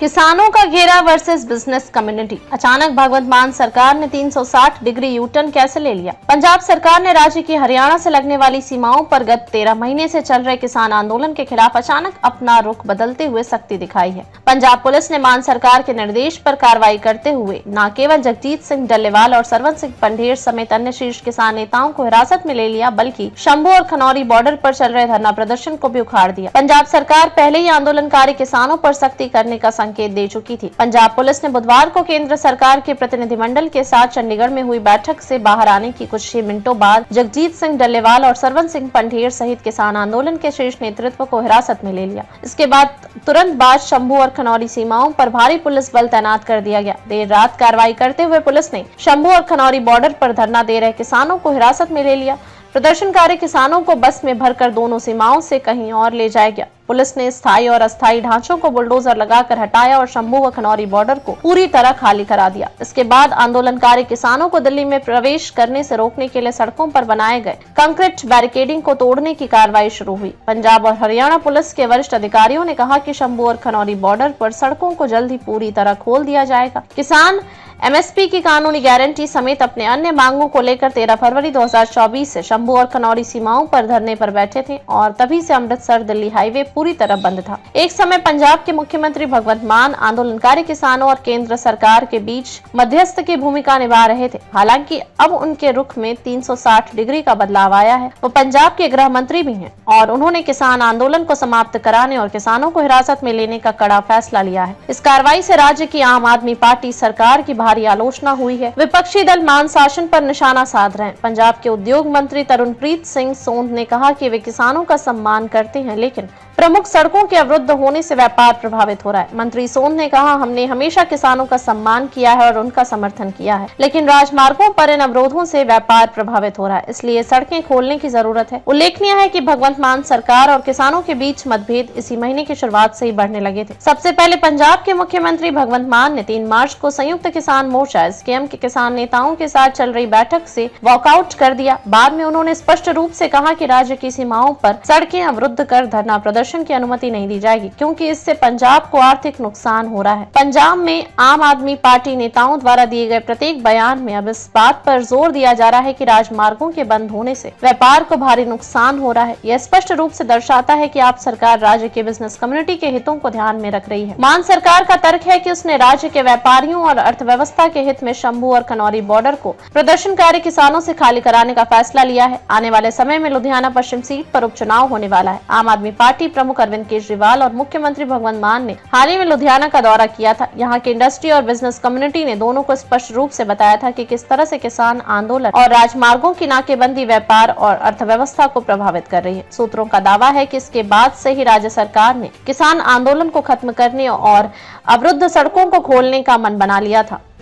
किसानों का घेरा वर्सेस बिजनेस कम्युनिटी। अचानक भगवंत मान सरकार ने 360 डिग्री यूटर्न कैसे ले लिया? पंजाब सरकार ने राज्य की हरियाणा से लगने वाली सीमाओं पर गत 13 महीने से चल रहे किसान आंदोलन के खिलाफ अचानक अपना रुख बदलते हुए सख्ती दिखाई है। पंजाब पुलिस ने मान सरकार के निर्देश पर कार्रवाई करते हुए न केवल जगजीत सिंह डल्लेवाल और सरवन सिंह पंढेर समेत अन्य शीर्ष किसान नेताओं को हिरासत में ले लिया, बल्कि शंभू और खनौरी बॉर्डर पर चल रहे धरना प्रदर्शन को भी उखाड़ दिया। पंजाब सरकार पहले ही आंदोलनकारी किसानों पर सख्ती करने का संकेत दे चुकी थी। पंजाब पुलिस ने बुधवार को केंद्र सरकार के प्रतिनिधिमंडल के साथ चंडीगढ़ में हुई बैठक से बाहर आने की कुछ ही मिनटों बाद जगजीत सिंह डल्लेवाल और सरवन सिंह पंढेर सहित किसान आंदोलन के शीर्ष नेतृत्व को हिरासत में ले लिया। इसके बाद तुरंत बाद शंभू और खनौरी सीमाओं पर भारी पुलिस बल तैनात कर दिया गया। देर रात कार्रवाई करते हुए पुलिस ने शंभू और खनौरी बॉर्डर पर धरना दे रहे किसानों को हिरासत में ले लिया। प्रदर्शनकारी किसानों को बस में भरकर दोनों सीमाओं से कहीं और ले जाया गया। पुलिस ने स्थायी और अस्थायी ढांचों को बुलडोजर लगाकर हटाया और शंभू व खनौरी बॉर्डर को पूरी तरह खाली करा दिया। इसके बाद आंदोलनकारी किसानों को दिल्ली में प्रवेश करने से रोकने के लिए सड़कों पर बनाए गए कंक्रीट बैरिकेडिंग को तोड़ने की कार्रवाई शुरू हुई। पंजाब और हरियाणा पुलिस के वरिष्ठ अधिकारियों ने कहा कि शंभू और खनौरी बॉर्डर पर सड़कों को जल्द ही पूरी तरह खोल दिया जाएगा। किसान एमएसपी की कानूनी गारंटी समेत अपने अन्य मांगों को लेकर 13 फरवरी 2024 से शंभू और खनौरी सीमाओं पर धरने पर बैठे थे और तभी से अमृतसर दिल्ली हाईवे पूरी तरह बंद था। एक समय पंजाब के मुख्यमंत्री भगवंत मान आंदोलनकारी किसानों और केंद्र सरकार के बीच मध्यस्थ की भूमिका निभा रहे थे। हालांकि अब उनके रुख में 360 डिग्री का बदलाव आया है। वो पंजाब के गृह मंत्री भी हैं और उन्होंने किसान आंदोलन को समाप्त कराने और किसानों को हिरासत में लेने का कड़ा फैसला लिया है। इस कार्रवाई से राज्य की आम आदमी पार्टी सरकार की भारी आलोचना हुई है। विपक्षी दल मान शासन पर निशाना साध रहे हैं। पंजाब के उद्योग मंत्री तरुणप्रीत सिंह सोंध ने कहा कि वे किसानों का सम्मान करते हैं, लेकिन प्रमुख सड़कों के अवरुद्ध होने से व्यापार प्रभावित हो रहा है। मंत्री सोंध ने कहा, हमने हमेशा किसानों का सम्मान किया है और उनका समर्थन किया है, लेकिन राजमार्गों पर इन अवरोधों से व्यापार प्रभावित हो रहा है, इसलिए सड़कें खोलने की जरूरत है। उल्लेखनीय है कि भगवंत मान सरकार और किसानों के बीच मतभेद इसी महीने की शुरुआत से ही बढ़ने लगे थे। सबसे पहले पंजाब के मुख्यमंत्री भगवंत मान ने 3 मार्च को संयुक्त किसान मोर्चा एसकेएम के किसान नेताओं के साथ चल रही बैठक से वॉकआउट कर दिया। बाद में उन्होंने स्पष्ट रूप से कहा कि राज्य की सीमाओं पर सड़कें अवरुद्ध कर धरना प्रदर्शन की अनुमति नहीं दी जाएगी, क्योंकि इससे पंजाब को आर्थिक नुकसान हो रहा है। पंजाब में आम आदमी पार्टी नेताओं द्वारा दिए गए प्रत्येक बयान में अब इस बात पर जोर दिया जा रहा है कि राजमार्गों के बंद होने से व्यापार को भारी नुकसान हो रहा है। यह स्पष्ट रूप से दर्शाता है कि आप सरकार राज्य के बिजनेस कम्युनिटी के हितों को ध्यान में रख रही है। मान सरकार का तर्क है कि उसने राज्य के व्यापारियों और अर्थव्यवस्था के हित में शंभू और खनौरी बॉर्डर को प्रदर्शनकारी किसानों से खाली कराने का फैसला लिया है। आने वाले समय में लुधियाना पश्चिम सीट पर उपचुनाव होने वाला है। आम आदमी पार्टी प्रमुख अरविंद केजरीवाल और मुख्यमंत्री भगवंत मान ने हाल ही में लुधियाना का दौरा किया था। यहाँ की इंडस्ट्री और बिजनेस कम्युनिटी ने दोनों को स्पष्ट रूप से बताया था कि किस तरह से किसान आंदोलन और राजमार्गों की नाकेबंदी व्यापार और अर्थव्यवस्था को प्रभावित कर रही है। सूत्रों का दावा है कि इसके बाद से ही राज्य सरकार ने किसान आंदोलन को खत्म करने और अवरुद्ध सड़कों को खोलने का मन बना लिया था।